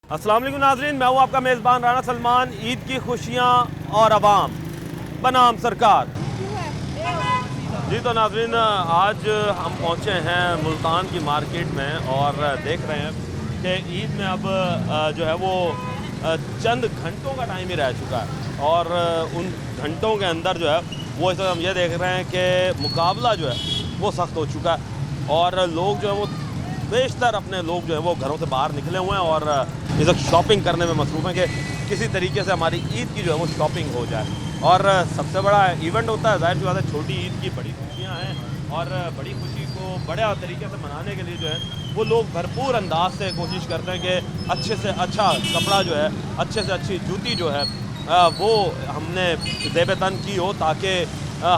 अस्सलाम वालेकुम नाज़रीन, मैं हूँ आपका मेज़बान राना सलमान। ईद की खुशियाँ और अवाम बनाम सरकार। जी तो नाज़रीन, आज हम पहुँचे हैं मुल्तान की मार्केट में और देख रहे हैं कि ईद में अब जो है वो चंद घंटों का टाइम ही रह चुका है और उन घंटों के अंदर जो है वो इस वक्त हम ये देख रहे हैं कि मुकाबला जो है वो सख्त हो चुका है और लोग जो है वो बेशतर अपने लोग जो है वो घरों से बाहर निकले हुए हैं और इस वक्त शॉपिंग करने में मसरूफ़ हैं कि किसी तरीके से हमारी ईद की जो है वो शॉपिंग हो जाए। और सबसे बड़ा इवेंट होता है, जाहिर सी बात है, छोटी ईद की बड़ी खुशियाँ हैं और बड़ी खुशी को बड़े तरीके से मनाने के लिए जो है वो लोग भरपूर अंदाज से कोशिश करते हैं कि अच्छे से अच्छा कपड़ा जो है, अच्छे से अच्छी जूती जो है वो हमने ज़ेब तन की हो ताकि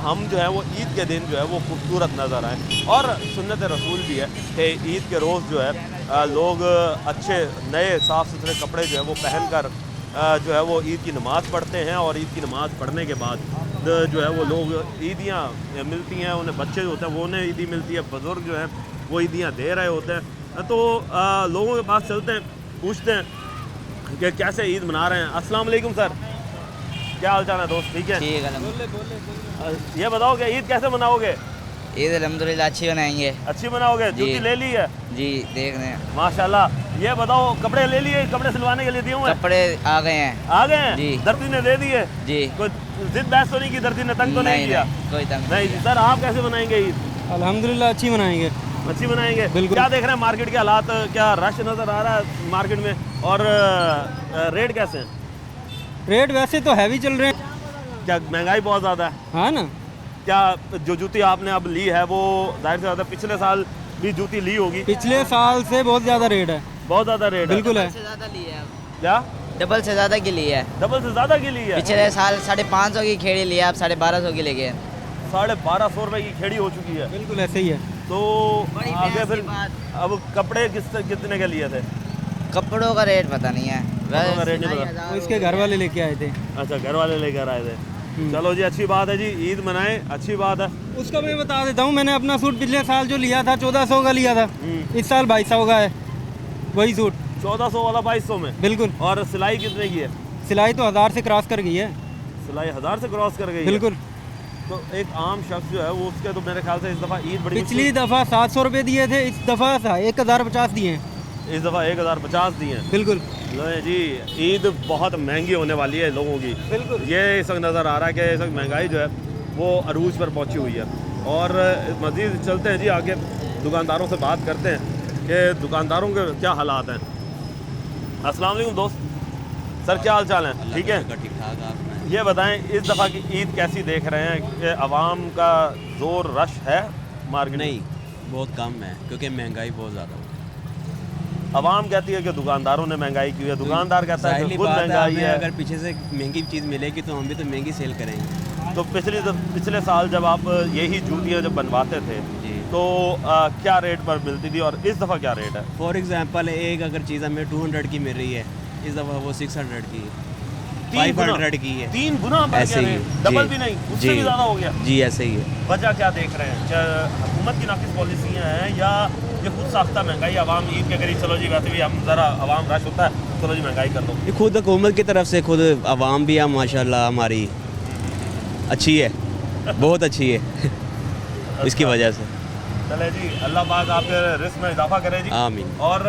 हम जो है वो ईद के दिन जो है वो खूबसूरत नज़र आएँ। और सुन्नत रसूल भी है कि ईद के रोज़ जो है लोग अच्छे नए साफ़ सुथरे कपड़े जो है वो पहन कर जो है वो ईद की नमाज़ पढ़ते हैं और ईद की नमाज़ पढ़ने के बाद जो है वो लोग ईदियाँ मिलती हैं, उन्हें बच्चे जो होते हैं वो उन्हें ईदी मिलती है, बुज़ुर्ग जो हैं वो ईदियाँ दे रहे होते हैं। तो लोगों के पास चलते हैं, पूछते हैं कि कैसे ईद मना रहे हैं। अस्सलाम वालेकुम सर, क्या हाल चाल है दोस्त? ठीक है, ठीक है। ये बताओ कि ईद कैसे मनाओगे? ईद अल्हम्दुलिल्लाह अच्छी बनाएंगे। अच्छी मनाओगे? जी। जूती ले ली है? जी देख रहे हैं। माशाल्लाह। ये बताओ कपड़े ले लिए? कपड़े सिलवाने के लिए दिए हुए हैं? कपड़े आ गए हैं। आ गए हैं? जी। दर्जी ने दे दिए? जी कोई जिद बहस तो नहीं की? दर्जी ने तंग तो नहीं किया? कोई तंग नहीं जी। सर आप कैसे मनाएंगे ईद? अल्हम्दुलिल्लाह अच्छी मनाएंगे। अच्छी बनाएंगे? बिल्कुल। क्या देख रहे हैं मार्केट के हालात? क्या रश नज़र आ रहा है मार्केट में? और रेट कैसे हैं? रेट वैसे तो हैवी चल रहे हैं। क्या महंगाई बहुत ज़्यादा है? हाँ ना, क्या जो जूती आपने अब ली है वो जाहिर से ज़्यादा पिछले साल भी जूती ली होगी? पिछले साल से बहुत ज़्यादा रेट है। बहुत ज़्यादा रेट है? बिल्कुल है। से ज़्यादा ली है। क्या डबल से ज़्यादा की ली है। डबल से ज़्यादा की ली है? पिछले साल 550 की खेड़ी ली है, अब 1250 की लेके। 1250 रुपए की खेड़ी हो चुकी है। बिल्कुल ऐसे ही है। तो बड़ी आगे बहस फिर की बात। अब कपड़े कितने के लिए थे? कपड़ों का रेट पता नहीं है। कपड़ों का रेट नहीं पता। वो इसके घर वाले लेके आए थे। अच्छा, घर वाले लेकर आए थे। चलो जी, अच्छी बात है जी, ईद मनाएं, अच्छी बात है। उसका मैं बता देता हूँ, मैंने अपना सूट पिछले साल जो लिया था 1400 का लिया था, इस साल 2200 का है वही सूट। 1400 वाला 2200 में? बिल्कुल। और सिलाई कितने की है? सिलाई तो 1000 से क्रॉस कर गई है। सिलाई 1000 से क्रॉस कर गई है? बिल्कुल। तो एक आम शख्स जो है वो उसके तो मेरे ख्याल से इस दफ़ा ईद बड़ी पिछली दफ़ा 700 रुपये दिए थे, इस दफ़ा 1050 दिए हैं। इस दफ़ा 1050 दिए हैं। बिल्कुल। लो जी, ईद बहुत महंगी होने वाली है लोगों की। बिल्कुल। ये इस वक्त नज़र आ रहा है कि इस वक्त महंगाई जो है वो अरूज पर पहुंची हुई है। और मज़ीद चलते हैं जी आगे, दुकानदारों से बात करते हैं कि दुकानदारों के क्या हालात हैं। अस्सलाम वालेकुम दोस्त, सर क्या हाल चाल है? ठीक है, ठीक ठाक। आप ये बताएं इस दफ़ा की ईद कैसी देख रहे हैं कि आवाम का ज़ोर रश है मार्केट? नहीं, बहुत कम है क्योंकि महंगाई बहुत ज़्यादा है। आवाम कहती है कि दुकानदारों ने महंगाई की है, दुकानदार कहता है कि खुद बात महंगाई हमें है। अगर पीछे से महंगी चीज़ मिलेगी तो हम भी तो महंगी सेल करेंगे। तो पिछले साल जब आप यही जूतियाँ जब बनवाते थे जी। तो क्या रेट पर मिलती थी और इस दफ़ा क्या रेट है? फॉर एग्जांपल एक अगर चीज़ हमें 200 की मिल रही है, इस दफ़ा वो 600 की है, 500 की है। 3 गुना बढ़ ऐसे गया ही रेट, है। डबल जी। भी नहीं, उससे जी। भी ज़्यादा हो गया। जी ऐसे ही है। वजह क्या देख रहे हैं? क्या हुकूमत की नाकिस पॉलिसियाँ हैं या ये खुद साख्ता महंगाई? आवाम ईद के करीब चलो जी, वैसे भी हम ज़रा आवाम रश होता है, चलो जी महंगाई कर दो। ये खुद हुकूमत की तरफ से खुद आवाम भी है माशाल्लाह हमारी अच्छी है, बहुत अच्छी है इसकी वजह से। चले जी, अल्लाह पाक आपके रिस्क में इजाफा करे जी। आमीन। और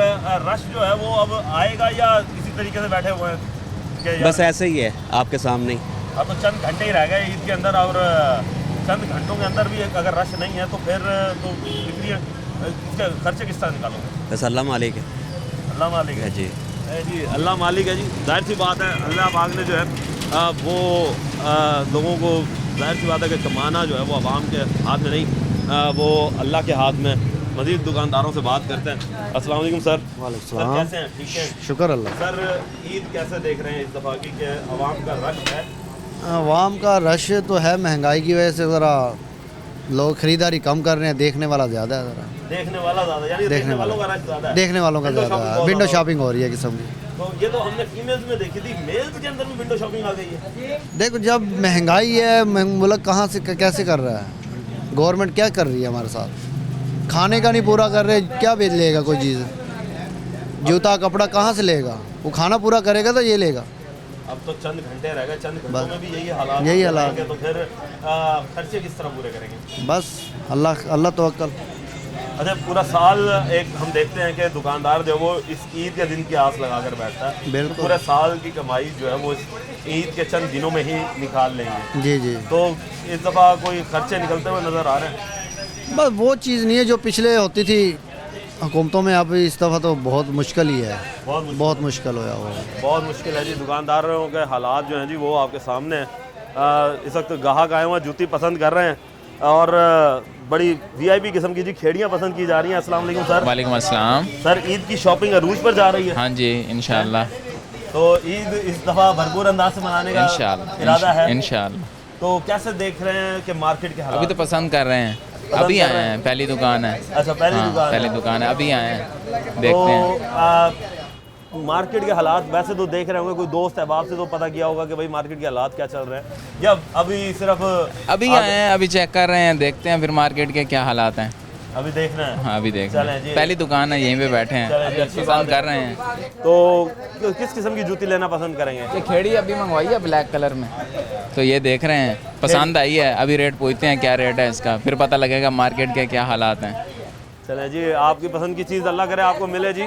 रश जो है वो अब आएगा या इसी तरीके से बैठे हुए हैं कि यार बस ऐसे ही है आपके सामने ही। अब तो चंद घंटे ही रह गए ईद के अंदर और चंद घंटों के अंदर भी अगर रश नहीं है तो फिर तो बिक्री इसके खर्चे किस तरह निकालोगे? बस अल्लाह मालिक है। अल्लाह मालिक है जी। जी, अल्लाह मालिक है जी। जाहिर सी बात है, अल्लाह पाक ने जो है वो लोगों को, जाहिर सी बात है कि कमाना जो है वो आवाम के हाथ में नहीं, वो अल्लाह के हाथ में। मज़ीद दुकानदारों से बात करते हैं। अस्सलाम वालेकुम सर। सर कैसे हैं? ठीक है, शुक्र अल्लाह। सर ईद कैसे देख रहे हैं इस दफ़ा की कि आवाम का रश है? आवाम का रश तो है, महंगाई की वजह से ज़रा लोग ख़रीदारी कम कर रहे हैं, देखने वाला ज़्यादा है। ज़रा देखने वाला ज़्यादा, यानी देखने वालों का रश ज़्यादा है? देखने वालों का Window ज़्यादा shopping है, बहुत विंडो ज़्यादा शॉपिंग हो रही है किस्म की। तो ये तो हमने फीमेल्स में देखी थी, मेल्स के अंदर भी विंडो शॉपिंग आ गई है। देखो जब महंगाई है, मुल्क कहाँ से कैसे कर रहा है, गवर्नमेंट क्या कर रही है हमारे साथ, खाने का नहीं पूरा कर रहे, क्या बेच लेगा कोई चीज़। जूता कपड़ा कहाँ से लेगा? वो खाना पूरा करेगा तो ये लेगा। अब तो चंद घंटे रह गए, चंद घंटों बस। में भी यही हालात है। तो फिर खर्चे किस तरह पूरे करेंगे? बस अल्लाह तवक्कल। अच्छा, पूरा साल एक हम देखते हैं कि दुकानदार जो है वो इस ईद के दिन की आस लगा कर बैठता है। बिल्कुल। तो पूरे साल की कमाई जो है वो इस ईद के चंद दिनों में ही निकाल लेंगे। जी जी। तो इस दफ़ा कोई खर्चे निकलते हुए नज़र आ रहे हैं? बस वो चीज़ नहीं है जो पिछले होती थी हुकूमतों में। अब इस दफ़ा तो बहुत मुश्किल ही है, बहुत मुश्किल होया वो। बहुत मुश्किल है जी। दुकानदारों के हालात जो हैं जी वो आपके सामने हैं। इस वक्त गाहक आए हुए जूती पसंद कर रहे हैं और बड़ी वीआईपी किस्म की जी खेड़ियाँ पसंद की जा रही हैं। अस्सलाम वालेकुम सर। वालेकुम अस्सलाम। सर, ईद की शॉपिंग अरूज पर जा रही है? हाँ जी, इंशाल्लाह। तो ईद इस दफ़ा भरपूर अंदाज से मनाने का इरादा है? इंशाल्लाह। तो कैसे देख रहे हैं कि मार्केट के हालात? अभी तो पसंद कर रहे हैं, अभी कर आए रहे हैं, पहली दुकान है। अच्छा, पहली दुकान पहली है। दुकान है, अभी आए हैं, तो देखते हैं। मार्केट के हालात वैसे तो देख रहे होंगे, कोई दोस्त अहबाब से तो पता किया होगा कि भाई मार्केट के हालात क्या चल रहे हैं, या अभी सिर्फ अभी आए हैं, अभी चेक कर रहे हैं, देखते हैं फिर मार्केट के क्या हालात हैं। अभी देख रहे हैं? हाँ, अभी देख चलें रहे हैं, जी। पहली दुकान है, यहीं पे बैठे हैं, चलें जी, अभी अच्छी बात पसंद है। कर रहे हैं। तो किस किस्म की जूती लेना पसंद करेंगे? ये खेड़ी अभी मंगवाई है ब्लैक कलर में, तो ये देख रहे हैं, पसंद आई है, अभी रेट पूछते हैं क्या रेट है इसका, फिर पता लगेगा मार्केट के क्या हालात हैं। चले जी, आपकी पसंद की चीज़ अल्लाह करे आपको मिले जी।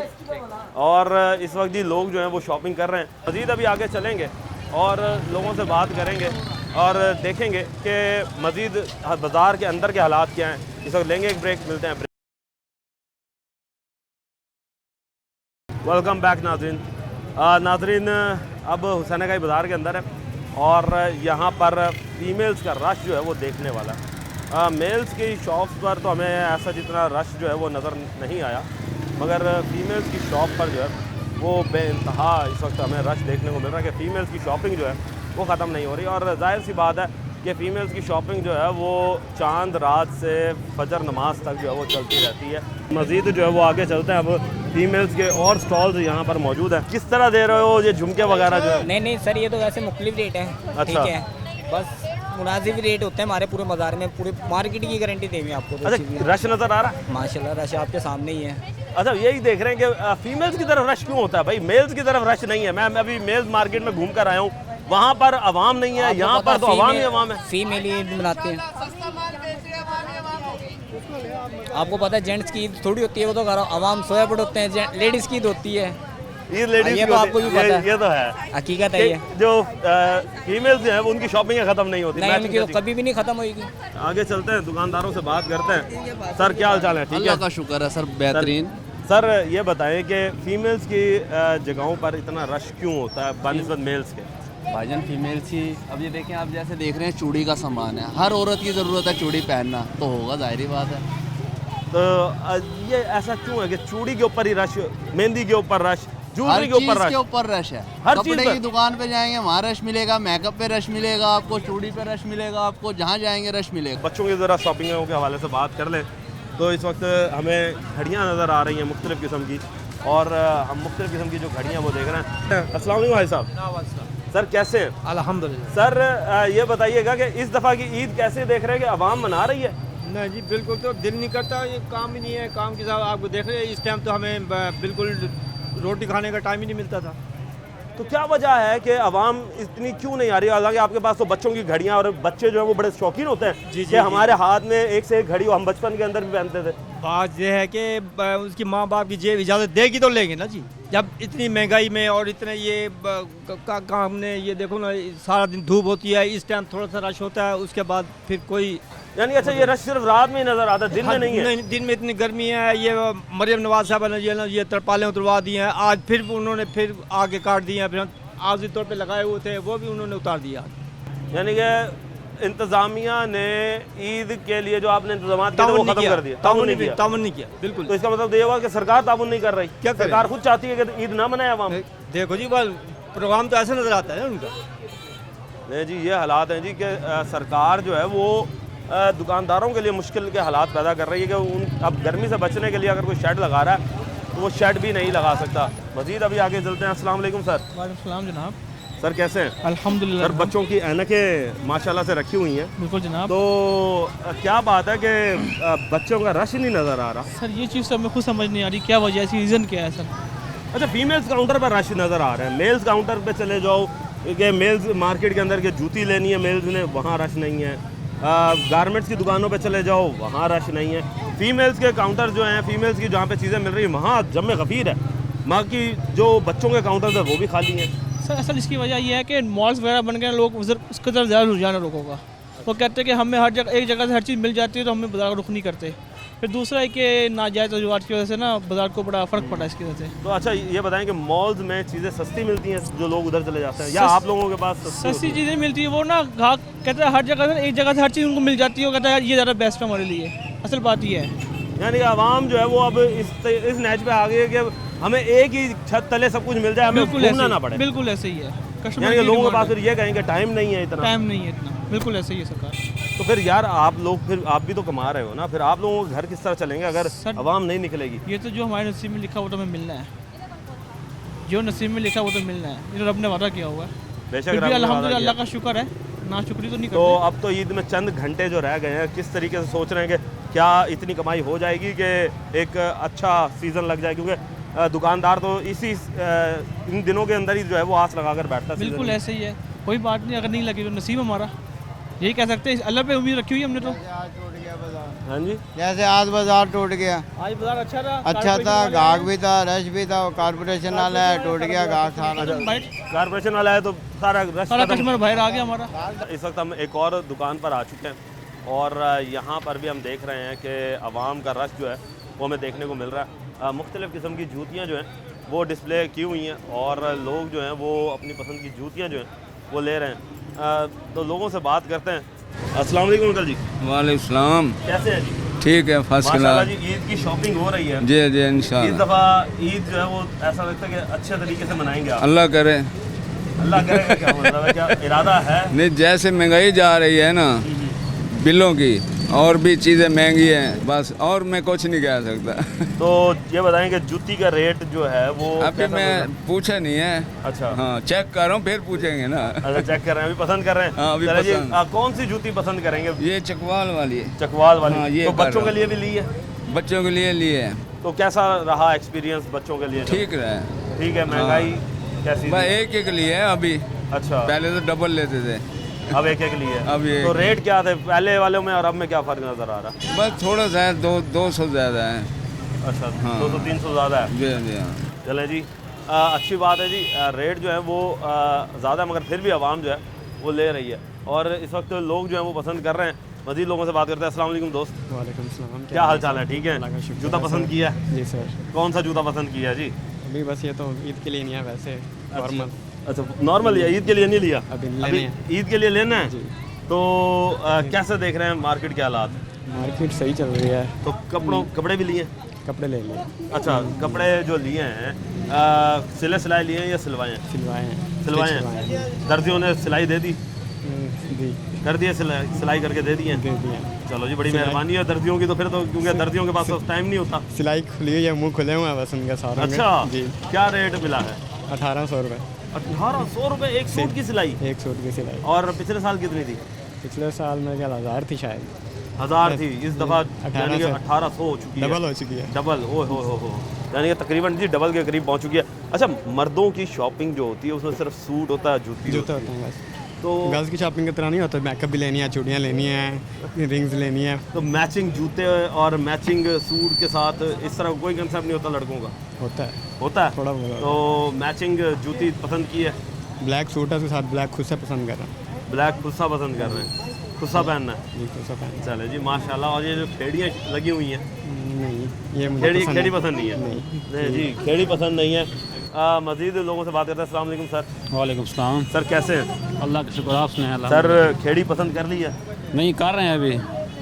और इस वक्त जी लोग जो हैं वो शॉपिंग कर रहे हैं। मज़ीद अभी आगे चलेंगे और लोगों से बात करेंगे और देखेंगे कि मज़ीद बाज़ार के अंदर के हालात क्या हैं। इस वक्त लेंगे एक ब्रेक, मिलते हैं। वेलकम बैक नाज़रीन। नाज़रीन, अब हुसैनागाई बाज़ार के अंदर है और यहाँ पर फीमेल्स का रश जो है वो देखने वाला है। मेल्स की शॉप्स पर तो हमें ऐसा जितना रश जो है वो नज़र नहीं आया, मगर फीमेल्स की शॉप पर जो है वो बेइंतहा इस वक्त हमें रश देखने को मिल रहा है कि फ़ीमेल्स की शॉपिंग जो है वो ख़त्म नहीं हो रही। और जाहिर सी बात है कि फ़ीमेल्स की शॉपिंग जो है वो चांद रात से फजर नमाज तक जो है वो चलती रहती है। मज़ीद जो है वो आगे चलते हैं। अब फीमेल्स के और स्टॉल्स यहाँ पर मौजूद हैं। किस तरह दे रहे हो ये झुमके वगैरह जो है? नहीं सर, ये तो वैसे मुख्तलिफ रेट है। अच्छा। ठीक है, बस मुनासिब रेट होते हैं हमारे पूरे बाजार में, पूरे मार्केट की गारंटी देंगे आपको। तो अच्छा, रश नज़र आ रहा है? माशाल्लाह रश आपके सामने ही है। अच्छा, यही देख रहे हैं कि फीमेल्स की तरफ रश क्यों होता है भाई, मेल्स की तरफ रश नहीं है। मैं अभी मेल्स मार्केट में घूम कर आया हूँ, वहाँ पर आवाम नहीं है, यहाँ पर तो आवाम ही आवाम है। फीमेल ईद मनाते हैं। आपको पता है जेंट्स की ईद थोड़ी होती है, वो तो आवाम सोया पड़े होते हैं। लेडीज़ की ईद होती है, ये लेडीज ये तो आपको भी पता है। ये तो है हकीकत है ये। जो फीमेल्स हैं उनकी शॉपिंग खत्म नहीं होती। नहीं, मैचिंग उनकी तो करती। कभी भी नहीं ख़त्म होगी। आगे चलते हैं, दुकानदारों से बात करते हैं। सर, क्या हाल चाल है? ठीक है, अल्लाह का शुक्र है सर, बेहतरीन। सर, ये बताएं कि फीमेल्स की जगहों पर इतना रश क्यों होता है बनिस्बत मेल्स के? भाईजान फीमेल्स ही, अब ये देखें, आप जैसे देख रहे हैं चूड़ी का सामान है, हर औरत की ज़रूरत है चूड़ी पहनना, तो होगा, जाहिर बात है। तो ये ऐसा क्यों है कि चूड़ी के ऊपर ही रश, मेहंदी के ऊपर रश, हर ज्वेलरी के ऊपर चीज़ रश? के ऊपर रश है। हर चीज़ कपड़े पर? की दुकान पे जाएंगे वहाँ रश मिलेगा, मेकअप पे रश मिलेगा आपको, चूड़ी पे रश मिलेगा आपको, जहाँ जाएंगे रश मिलेगा। बच्चों की ज़रा शॉपिंगों के हवाले से बात कर लें तो इस वक्त हमें घड़ियाँ नज़र आ रही हैं मुख्तलिफ़ किस्म की, और हम मुख्तलिफ़ किस्म की जो घड़ियाँ वो देख रहे हैं। अस्सलाम वालेकुम भाई साहब। सर, कैसे हैं? अल्हम्दुलिल्लाह। सर, ये बताइएगा कि इस दफ़ा की ईद कैसे देख रहे हैं कि आवाम मना रही है? नहीं जी, बिल्कुल तो दिल नहीं करता, ये काम ही नहीं है, काम के साथ आपको देख रहे हैं, इस टाइम तो हमें बिल्कुल रोटी खाने का टाइम ही नहीं मिलता था। तो क्या वजह है कि आवाम इतनी क्यों नहीं आ रही? हालांकि आपके पास तो बच्चों की घड़ियाँ, और बच्चे जो है वो बड़े शौकीन होते हैं जी, कि हमारे हाथ में एक से एक घड़ी, हम बचपन के अंदर भी पहनते थे। बात यह है कि उसकी माँ बाप की जेब इजाज़त देगी तो लेंगे ना जी। जब इतनी महंगाई में और इतने ये काम ने, ये देखो ना, सारा दिन धूप होती है, इस टाइम थोड़ा सा रश होता है, उसके बाद फिर कोई यानी अच्छा, ये रश सिर्फ रात में ही नजर आता है, दिन में नहीं है? नहीं, दिन में इतनी गर्मी है। ये मरियम नवाज साहब ने ये तरपालें उतरवा दी हैं, आज फिर उन्होंने फिर आगे काट दिए हैं, फिर आर्जी तौर पे लगाए हुए थे वो भी उन्होंने उतार दिया। यानी कि इंतजामिया ने ईद के लिए जो आपने इंतजाम किए थे वो खत्म कर दिए, ताउन नहीं किया, बिल्कुल। तो इसका मतलब ये हुआ कि सरकार ताउन नहीं कर रही। क्या करे? सरकार खुद चाहती है कि ईद ना मनाए आवाम। देखो जी, बस प्रोग्राम तो ऐसा नजर आता है उनका। नहीं जी, ये हालात हैं जी कि सरकार जो है वो दुकानदारों के लिए मुश्किल के हालात पैदा कर रही है कि अब गर्मी से बचने के लिए अगर कोई शेड लगा रहा है तो वो शेड भी नहीं लगा सकता। मज़ीद अभी आगे चलते हैं। अस्सलाम वालेकुम सर। वालेकुम सलाम जनाब। सर, कैसे हैं? अल्हम्दुलिल्लाह। सर, बच्चों की ऐनकें माशाल्लाह से रखी हुई हैं। बिल्कुल जनाब। तो क्या बात है कि बच्चों का रश ही नहीं नज़र आ रहा? सर, ये चीज़ तो हमें खुद समझ नहीं आ रही, क्या वजह है, इसकी रीज़न क्या है सर? अच्छा, फीमेल्स काउंटर पर रश नज़र आ रहा है, मेल्स काउंटर पे चले जाओ कि मेल्स मार्केट के अंदर के जूती लेनी है मेल्स ने, वहाँ रश नहीं है। गारमेंट्स की दुकानों पे चले जाओ, वहाँ रश नहीं है। फीमेल्स के काउंटर जो हैं, फीमेल्स की जहाँ पे चीज़ें मिल रही हैं वहाँ जम गफीर है। वहाँ की जो बच्चों के काउंटर है वो भी खाली हैं। सर असल इसकी वजह यह है कि मॉल्स वगैरह बन गए, लोग उसकी तरफ ज़्यादा रुझान है लोगों का। वो कहते हैं कि हमें हर जगह एक जगह से हर चीज़ मिल जाती है तो हमें बाजार का रुख नहीं करते। फिर दूसरा है कि नाजायज़ रजुआत की वजह से ना बाजार को बड़ा फ़र्क पड़ा इसकी वजह से। तो अच्छा ये बताएं कि मॉल्स में चीज़ें सस्ती मिलती हैं जो लोग उधर चले जाते हैं, या आप लोगों के पास सस्ती चीज़ें मिलती है? वो ना ग्राहक कहते हैं हर जगह से एक जगह से हर चीज़ उनको मिल जाती है, वो कहता है ये ज़्यादा बेस्ट है हमारे लिए। असल बात ये है, यानी कि आवाम जो है वो अब इस नहज पे आ गई है कि हमें एक ही छत तले सब कुछ मिल जाए, हमें घूमना ना पड़े। बिल्कुल ऐसे ही है। यानी कि लोगों के पास फिर ये कहेंगे टाइम नहीं है, इतना टाइम नहीं है इतना, बिल्कुल ऐसे ही है सरकार। तो फिर यार आप लोग, फिर आप भी तो कमा रहे हो ना, फिर आप लोगों के घर किस तरह चलेंगे अगर आवाम नहीं निकलेगी? ये तो जो हमारे नसीब में लिखा वो तो हमें मिलना है, जो नसीब में लिखा वो तो मिलना है, ये तो रब ने वादा किया हुआ है। बेशक अल्हम्दुलिल्लाह अल्लाह का शुक्र है, ना शुक्री तो नहीं तो करते। अब तो ईद में चंद घंटे जो रह गए हैं, किस तरीके से सोच रहे हैं कि क्या इतनी कमाई हो जाएगी कि एक अच्छा सीज़न लग जाए? क्योंकि दुकानदार तो इन दिनों के अंदर ही जो है वो आस लगा कर बैठता है। बिल्कुल ऐसे ही है, कोई बात नहीं, अगर नहीं लगी तो नसीब हमारा, यही कह सकते हैं। अल्लाह पे उम्मीद रखी हुई हमने तो। हाँ जी, जैसे आज बाजार टूट गया, आज बाजार अच्छा था, अच्छा था, गाहक भी था, रश भी था, कारपोरेशन वाला है, टूट गया गाहक सारा। कारपोरेशन वाला है तो सारा रश सारा खत्म। कस्टमर बाहर आ गया हमारा। इस वक्त हम एक और दुकान पर आ चुके हैं और यहाँ पर भी हम देख रहे हैं कि आवाम का रश जो है वो हमें देखने को मिल रहा है। मुख्तलिफ़ किस्म की जूतियाँ जो हैं वो डिस्प्ले की हुई हैं और लोग जो हैं वो अपनी पसंद की जूतियाँ जो हैं वो ले रहे हैं। तो लोगों से बात करते हैं। अस्सलाम वालेकुम अंकल जी। वालेकुम सलाम। कैसे हैं जी? ठीक है, फर्स्ट माशाल्लाह क्लास। जी, ईद की शॉपिंग हो रही है। जी जी इस इंशाल्लाह। दफ़ा ईद जो है वो ऐसा लगता है कि अच्छे तरीके से मनाएंगे आप। अल्लाह करे। अल्लाह करेगा, क्या मतलब है, क्या इरादा है? नहीं, जैसे महंगाई जा रही है ना बिलों की, और भी चीज़ें महंगी हैं, बस और मैं कुछ नहीं कह सकता। तो ये बताएं कि जूती का रेट जो है वो अभी कैसा मैं होगा? पूछा नहीं है। अच्छा, हाँ, चेक कर रहा हूँ, फिर पूछेंगे ना। अच्छा चेक कर रहे हैं, अभी पसंद कर रहे हैं। हाँ, अभी चलिए जी, पसंद। कौन सी जूती पसंद करेंगे? ये चकवाल वाली है। चकवाल वाली। हाँ, ये तो कर बच्चों रहा के लिए भी ली है? बच्चों के लिए लिए। तो कैसा रहा एक्सपीरियंस बच्चों के लिए? ठीक रहा। ठीक है। महंगाई कैसी बस थी? एक एक लिए है अभी। अच्छा, पहले तो डबल लेते थे, अब एक एक लिए। अब ये तो रेट क्या थे पहले वालों में और अब में, क्या फ़र्क नज़र आ रहा है? बस थोड़ा सा है, 200 ज़्यादा है। अच्छा, हाँ। 200-300 ज़्यादा है। जी जी हाँ। चलें जी, अच्छी बात है जी। रेट जो है वो ज़्यादा, मगर फिर भी आवाम जो है वो ले रही है और इस वक्त लोग जो है वो पसंद कर रहे हैं। मज़ीद लोगों से बात करते हैं। अस्सलाम वालेकुम दोस्त। वालेकुम सलाम। क्या हाल चाल है? ठीक है। जूता पसंद किया है? जी सर। कौन सा जूता पसंद किया है जी? अभी बस ये तो ईद के लिए नहीं है, वैसे नॉर्मल। अच्छा, नॉर्मल लिया, ईद के लिए नहीं लिया? अभी लेने हैं। ईद के लिए लेना है। जी। तो कैसे देख रहे हैं मार्केट के हालात? मार्केट सही चल रही है। तो कपड़े भी लिए? कपड़े ले लिए। अच्छा, कपड़े जो लिए हैं सिले सिलाई लिए हैं या सिलवाए हैं? सिलवाए हैं। सिलवाए हैं। दर्जियों ने सिलाई दे दी? जी, कर दिए, सिलाई करके दे दिए? दे दिए। चलो जी, बड़ी मेहरबानी है दर्जियों की। तो फिर तो क्योंकि दर्जियों के पास तो टाइम नहीं होता। सिलाई खुली हुई है, मुँह खुले हुए हैं बस उनके सारे। अच्छा जी। क्या रेट मिला है? 1800 रुपये। 1800 रुपये एक सूट की सिलाई? एक सूट की सिलाई। और पिछले साल कितनी थी? पिछले साल में क्या 1000 थी शायद। 1000 थी, इस दफ़ा 1800 हो चुकी है। डबल हो चुकी है। डबल, ओ हो, यानी कि तकरीबन जी डबल के करीब पहुंच चुकी है। अच्छा, मर्दों की शॉपिंग जो होती है उसमें सिर्फ सूट होता है, जूते होते हैं बस। तो गर्ल्स की शॉपिंग की तरह नहीं होता, मेकअप भी लेनी है, चूड़ियाँ लेनी है, रिंग्स लेनी है। तो मैचिंग जूते और मैचिंग सूट के साथ इस तरह कोई कंसेप्ट नहीं होता लड़कों का? होता है थोड़ा बहुत। तो मैचिंग जूती पसंद की है? ब्लैक सूट है, उसके साथ ब्लैक खुस्सा पसंद कर रहा हूँ। ब्लैक खुस्सा पसंद कर रहे हैं? खुस्सा पहनना है जी, खुस्सा पहनना। चले जी, माशाल्लाह। और ये जो खेड़ियाँ लगी हुई हैं? नहीं, ये मुझे खेड़ी पसंद नहीं है? नहीं जी, खेड़ी पसंद नहीं है। मज़ीद लोगों से बात करते हैं। अस्सलाम वालेकुम सर। वालेकुम सलाम। सर कैसे हैं? अल्लाह का शुक्र, आप सुनाएं। सर खेड़ी पसंद कर ली है? नहीं, कर रहे हैं अभी।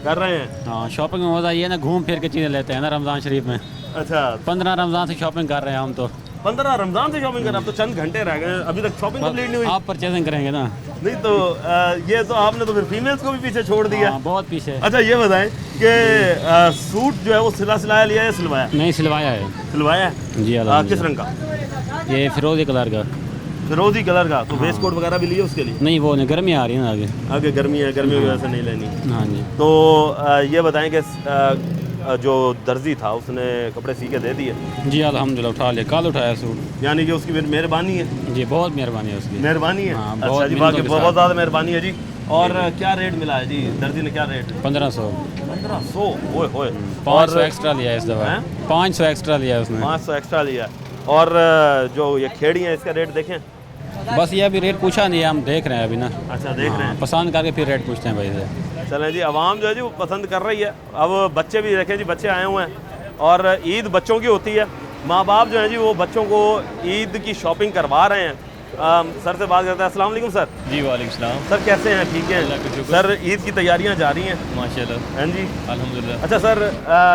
कर रहे हैं? हाँ, शॉपिंग में मज़ा ये है ना, घूम फिर के चीज़ें लेते हैं ना रमज़ान शरीफ में। अच्छा, 15 रमज़ान से शॉपिंग कर रहे हैं हम तो। 15 रमज़ान से शॉपिंग कर रहे हैं? अब तो चंद घंटे रह गए, अभी तक शॉपिंग कंप्लीट नहीं हुई। आप परचेजिंग करेंगे ना? नहीं तो ये तो आपने तो फिर फीमेल्स को भी पीछे छोड़ दिया। हाँ, बहुत पीछे। अच्छा ये बताएं कि सूट जो है वो सिलाया लिया या सिलवाया? नहीं, सिलवाया है। सिलवाया है जी। किस रंग का? ये फिरोजी कलर का। फिरोजी कलर का? तो वेस्ट कोट वगैरह भी लिए उसके लिए? नहीं, वो नहीं, गर्मी आ रही है ना आगे। आगे गर्मी है, गर्मी की वजह से नहीं लेनी। हाँ जी। तो ये बताएं कि जो दर्जी था उसने कपड़े सी के दे दिए? जी अल्हम्दुलिल्लाह उठा लिया, कल उठाया सूट। यानी कि उसकी मेहरबानी है? जी बहुत मेहरबानी है उसकी। मेहरबानी है? हाँ, अच्छा जी, बाकी बहुत ज़्यादा मेहरबानी है जी। और क्या रेट मिला है जी? दर्जी ने क्या रेट? 1500। 1500? ओए होए। 500 एक्स्ट्रा लिया है इस दफ़ा। 500 एक्स्ट्रा लिया है उसने। 500 एक्स्ट्रा लिया। और जो ये खेड़ी है इसका रेट देखें? बस ये अभी रेट पूछा नहीं है, हम देख रहे हैं अभी ना। अच्छा, देख रहे हैं। पसंद करके फिर रेट पूछते हैं भाई से। चलें जी, आवाम जो है जी वो पसंद कर रही है। अब बच्चे भी देखें जी, बच्चे आए हुए हैं और ईद बच्चों की होती है। माँ बाप जो हैं जी वो बच्चों को ईद की शॉपिंग करवा रहे हैं। सर से बात करते हैं। अस्सलाम वालेकुम सर। जी वालेकुम सलाम। सर कैसे हैं? ठीक है सर। ईद की तैयारियां जा रही हैं? माशाल्लाह। हाँ जी अल्हम्दुलिल्लाह। अच्छा सर,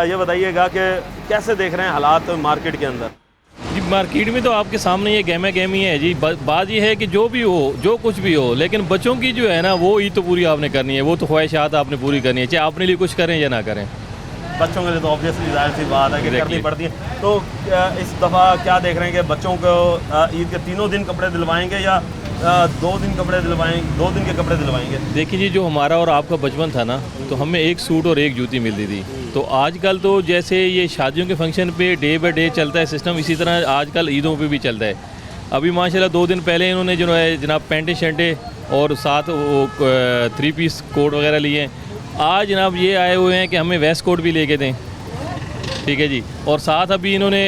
ये बताइएगा कि कैसे देख रहे हैं हालात मार्केट के अंदर? जी मार्केट में तो आपके सामने ये गहमा गहमी है जी। बात ये है कि जो भी हो, जो कुछ भी हो, लेकिन बच्चों की जो है ना वो ईद तो पूरी आपने करनी है, वो तो ख्वाहिशात आपने पूरी करनी है, चाहे अपने लिए कुछ करें या ना करें। बच्चों के लिए तो ऑब्वियसली जाहिर सी बात है कि करनी पड़ती है। तो इस दफ़ा क्या देख रहे हैं कि बच्चों को ईद के तीनों दिन कपड़े दिलवाएंगे या 2 दिन कपड़े दिलवाएंगे, 2 दिन के कपड़े दिलवाएंगे? देखिए जी, जो हमारा और आपका बचपन था ना, तो हमें एक सूट और एक जूती मिलती थी। तो आजकल तो जैसे ये शादियों के फंक्शन पे डे बाय डे चलता है सिस्टम, इसी तरह आजकल ईदों पे भी चलता है। अभी माशाल्लाह 2 दिन पहले इन्होंने जो है जनाब पैंटें शर्टें और साथ वो 3 पीस कोट वगैरह लिए हैं। आज जनाब ये आए हुए हैं कि हमें वेस्ट कोट भी लेके दें, ठीक है जी। और साथ अभी इन्होंने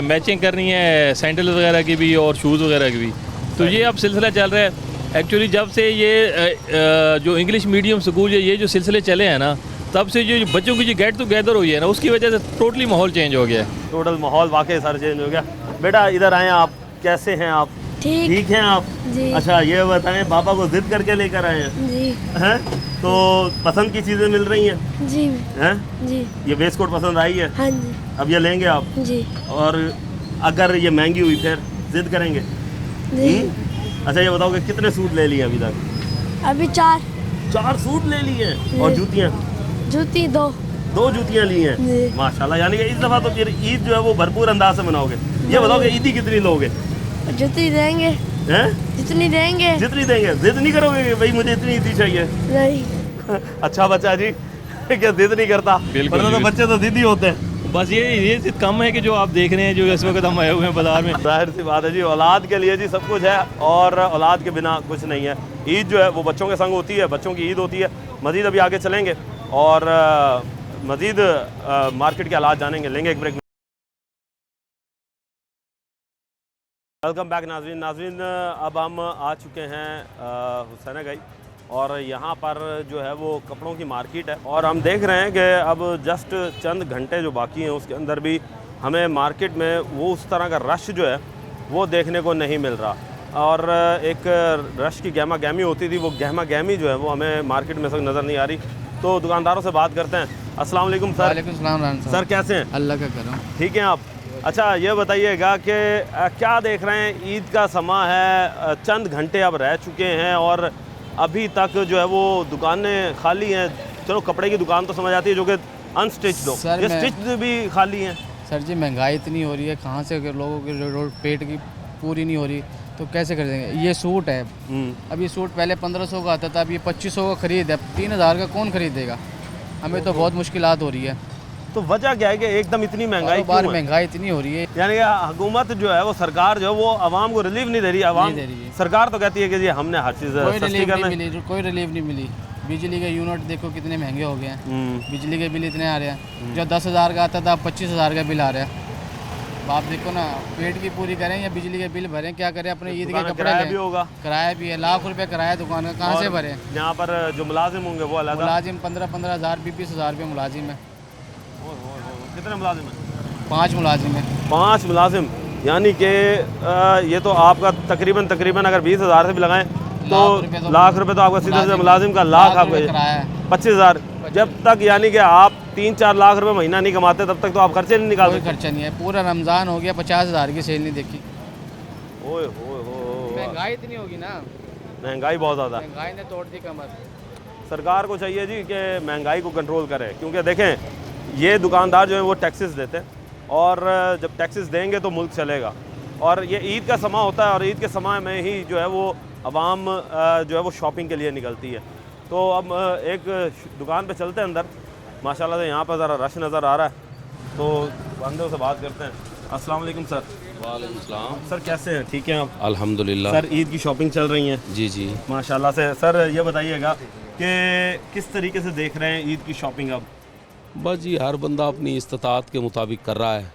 मैचिंग करनी है सैंडल वगैरह की भी और शूज़ वगैरह की भी। तो ये अब सिलसिला चल रहा है। एक्चुअली जब से ये जो इंग्लिश मीडियम स्कूल ये जो सिलसिले चले हैं ना, तब से जो बच्चों की जो गेट टुगेदर हुई है ना, उसकी वजह से टोटली माहौल चेंज हो गया है। टोटल माहौल वाकई सर चेंज हो गया। बेटा इधर आए आप, कैसे हैं आप? ठीक हैं आप? जी। अच्छा ये बताएं, पापा को जिद करके लेकर आए हैं? जी। हैं? तो पसंद की चीज़ें मिल रही हैं? जी। हैं? जी। ये वेस्ट कोट पसंद आई है? हाँ जी। अब ये लेंगे आप? जी। और अगर ये महंगी हुई फिर जिद करेंगे? जी। अच्छा ये बताओ कि कितने सूट ले लिए अभी तक? अभी 4 सूट ले लिए। और जूतियाँ? जूती 2 जूतियाँ ली हैं। माशाल्लाह। यानी कि इस दफ़ा तो फिर ईद जो है वो भरपूर अंदाज से मनाओगे। ये बताओ कि ईदी कितनी लोगे? जूती देंगे। हैं? जितनी देंगे। जितनी देंगे। जिद नहीं करोगे कि भाई मुझे इतनी ईदी चाहिए? नहीं। अच्छा बच्चा जी, क्या जिद नहीं करता? बिल्कुल तो बच्चे तो जिद्दी होते हैं। बस ये जिद कम है कि जो आप देख रहे हैं, जो इस वक्त हम आए हुए हैं बाजार में। जाहिर सी बात है जी, औलाद के लिए जी सब कुछ है और औलाद के बिना कुछ नहीं है। ईद जो है वो बच्चों के संग होती है, बच्चों की ईद होती है। मज़ीद अभी आगे चलेंगे और मज़ीद मार्केट के हालात जानेंगे। लेंगे एक ब्रेक। वेलकम बैक नाज़रीन। अब हम आ चुके हैं हुसैनागंज और यहाँ पर जो है वो कपड़ों की मार्केट है और हम देख रहे हैं कि अब जस्ट चंद घंटे जो बाकी हैं उसके अंदर भी हमें मार्केट में वो उस तरह का रश जो है वो देखने को नहीं मिल रहा। और एक रश की गहमा गहमी होती थी, वो गहमा गहमी जो है वो हमें मार्केट में सब नज़र नहीं आ रही। तो दुकानदारों से बात करते हैं। अस्सलाम वालेकुम सर। वालेकुम सलाम सर कैसे हैं? अल्लाह का करम। ठीक हैं आप? अच्छा ये बताइएगा कि क्या देख रहे हैं, ईद का समा है, चंद घंटे अब रह चुके हैं और अभी तक जो है वो दुकानें खाली हैं। चलो कपड़े की दुकान तो समझ आती है जो कि अनस्टिच्ड हो, ये स्टिच्ड भी खाली हैं। सर जी महंगाई इतनी हो रही है, कहाँ से लोगों के पेट की पूरी नहीं हो रही तो कैसे कर देंगे। ये सूट है, अब ये सूट पहले 1500 का आता था, अब ये 2500 का खरीद है, 3000 का कौन खरीदेगा? हमें तो बहुत मुश्किलात हो रही है। तो वजह क्या है कि एकदम इतनी महंगाई क्यों है? महंगाई इतनी हो रही है, यानी कि हुकूमत जो है वो सरकार जो है वो आवाम को रिलीफ नहीं दे रही। आवाम सरकार तो कहती है कि जी हमने हर चीज़ सस्ती करना है। कोई रिलीफ नहीं मिली। बिजली के यूनिट देखो कितने महंगे हो गए हैं, बिजली के बिल इतने आ रहे हैं। जो 10,000 का आता था 25,000 का बिल आ रहा है। आप देखो ना, पेट की पूरी करें या बिजली के बिल भरें, क्या करें? अपने ईद के कपड़े किराया भी होगा, किराया भी है, लाख रुपए किराया दुकान का, कहाँ से भरें? यहाँ पर जो मुलाजिम होंगे वो अलग, मुलाजिम 15,000 20,000 रुपये मुलाजिम है। कितने मुलाजिम हैं? 5 मुलाजिम है। 5 मुलाजिम, यानी कि ये तो आपका तकरीबन अगर 20,000 से भी लगाएं तो लाख रुपए तो आपका सीधा से मुलाजिम का लाख आपका 25,000। जब तक यानी कि आप 3-4 लाख रुपए महीना नहीं कमाते तब तक तो आप खर्चे नहीं निकालते। कोई खर्चा नहीं है। पूरा रमज़ान हो गया, 50,000 की सेल नहीं देखी। ओए महंगाई इतनी होगी ना, महंगाई बहुत ज़्यादा, महंगाई ने तोड़ दी कमर। सरकार को चाहिए जी कि महंगाई को कंट्रोल करे, क्योंकि देखें ये दुकानदार जो है वो टैक्सेस देते हैं और जब टैक्सेस देंगे तो मुल्क चलेगा। और ये ईद का समा होता है और ईद के समय में ही जो है वो आवाम जो है वो शॉपिंग के लिए निकलती है। तो अब एक दुकान पे चलते हैं अंदर माशाल्लाह से यहाँ पर ज़रा रश नज़र आ रहा है, तो बंदों से बात करते हैं। अस्सलाम वालेकुम सर। वालेकुम सलाम। सर कैसे हैं, ठीक हैं आप? अल्हम्दुलिल्लाह। सर ईद की शॉपिंग चल रही है? जी जी माशाल्लाह से। सर ये बताइएगा कि किस तरीके से देख रहे हैं ईद की शॉपिंग अब? बस जी हर बंदा अपनी इस्तात के मुताबिक कर रहा है।